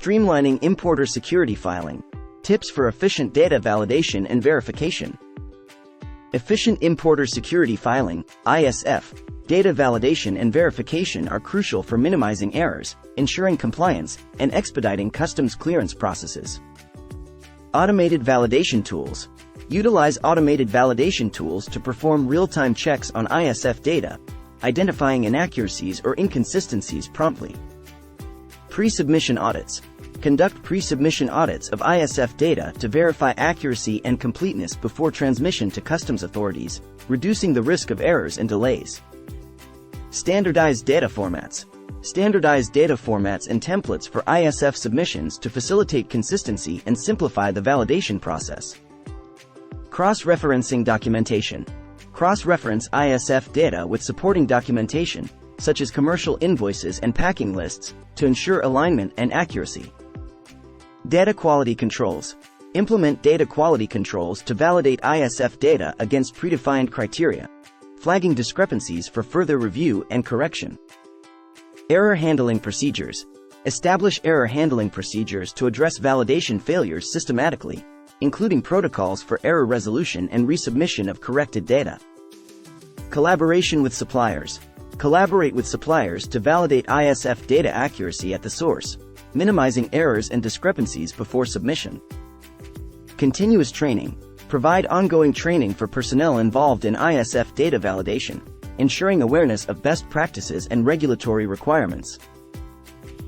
Streamlining importer security filing. Tips for efficient data validation and verification. Efficient importer security filing, ISF, data validation and verification are crucial for minimizing errors, ensuring compliance, and expediting customs clearance processes. Automated validation tools. Utilize automated validation tools to perform real-time checks on ISF data, identifying inaccuracies or inconsistencies promptly. Pre-submission audits. Conduct pre-submission audits of ISF data to verify accuracy and completeness before transmission to customs authorities, reducing the risk of errors and delays. Standardized data formats. Standardize data formats and templates for ISF submissions to facilitate consistency and simplify the validation process. Cross-referencing documentation. Cross-reference ISF data with supporting documentation, such as commercial invoices and packing lists, to ensure alignment and accuracy. Data quality controls. Implement data quality controls to validate ISF data against predefined criteria, flagging discrepancies for further review and correction. Error handling procedures. Establish error handling procedures to address validation failures systematically, including protocols for error resolution and resubmission of corrected data. Collaboration with suppliers. Collaborate with suppliers to validate ISF data accuracy at the source, minimizing errors and discrepancies before submission. Continuous training. Provide ongoing training for personnel involved in ISF data validation, ensuring awareness of best practices and regulatory requirements.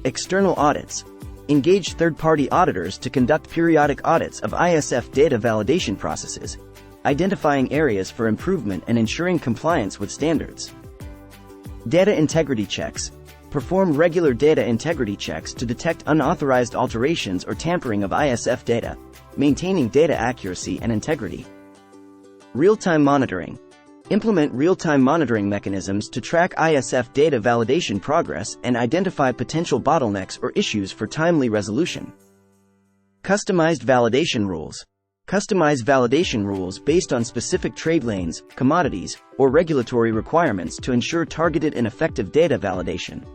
External audits. Engage third-party auditors to conduct periodic audits of ISF data validation processes, identifying areas for improvement and ensuring compliance with standards. Data integrity checks. Perform regular data integrity checks to detect unauthorized alterations or tampering of ISF data, maintaining data accuracy and integrity. Real-time monitoring. Implement real-time monitoring mechanisms to track ISF data validation progress and identify potential bottlenecks or issues for timely resolution. Customized validation rules. Customize validation rules based on specific trade lanes, commodities, or regulatory requirements to ensure targeted and effective data validation.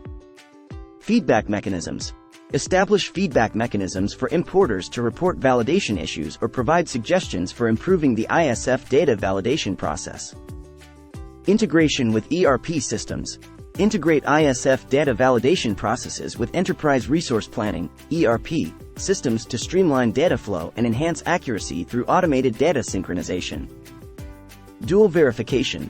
Feedback mechanisms. Establish feedback mechanisms for importers to report validation issues or provide suggestions for improving the ISF data validation process. Integration with ERP systems. Integrate ISF data validation processes with enterprise resource planning, ERP, systems to streamline data flow and enhance accuracy through automated data synchronization. Dual verification.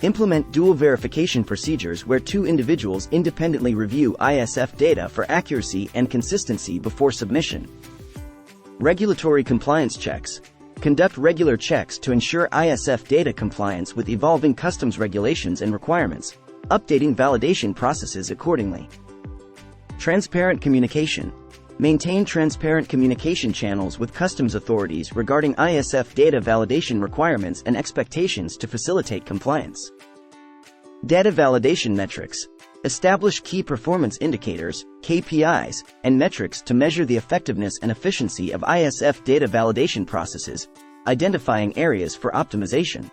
Implement dual verification procedures where two individuals independently review ISF data for accuracy and consistency before submission. Regulatory compliance checks. Conduct regular checks to ensure ISF data compliance with evolving customs regulations and requirements, updating validation processes accordingly. Transparent communication. Maintain transparent communication channels with customs authorities regarding ISF data validation requirements and expectations to facilitate compliance. Data validation metrics. Establish key performance indicators, KPIs, and metrics to measure the effectiveness and efficiency of ISF data validation processes, identifying areas for optimization.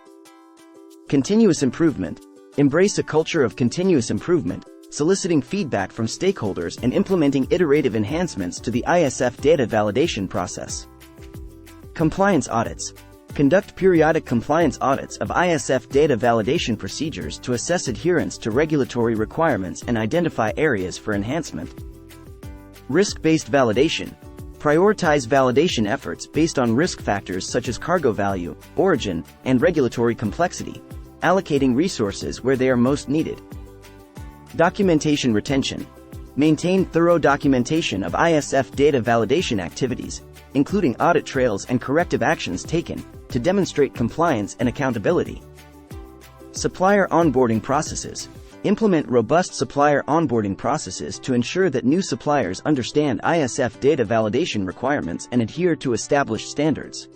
Continuous improvement. Embrace a culture of continuous improvement, soliciting feedback from stakeholders and implementing iterative enhancements to the ISF data validation process. Compliance audits. Conduct periodic compliance audits of ISF data validation procedures to assess adherence to regulatory requirements and identify areas for enhancement. Risk-based validation. Prioritize validation efforts based on risk factors such as cargo value, origin, and regulatory complexity, allocating resources where they are most needed. Documentation retention. Maintain thorough documentation of ISF data validation activities, including audit trails and corrective actions taken, to demonstrate compliance and accountability. Supplier onboarding processes. Implement robust supplier onboarding processes to ensure that new suppliers understand ISF data validation requirements and adhere to established standards.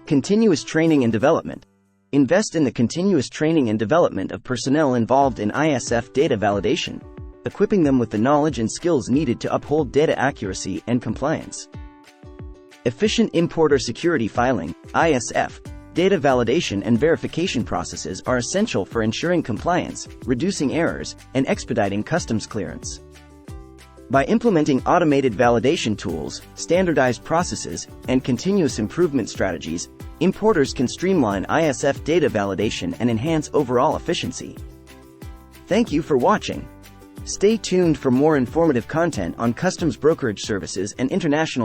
Continuous training and development. Invest in the continuous training and development of personnel involved in ISF data validation, equipping them with the knowledge and skills needed to uphold data accuracy and compliance. Efficient importer security filing, ISF, data validation and verification processes are essential for ensuring compliance, reducing errors, and expediting customs clearance. By implementing automated validation tools, standardized processes, and continuous improvement strategies, importers can streamline ISF data validation and enhance overall efficiency. Thank you for watching. Stay tuned for more informative content on customs brokerage services and international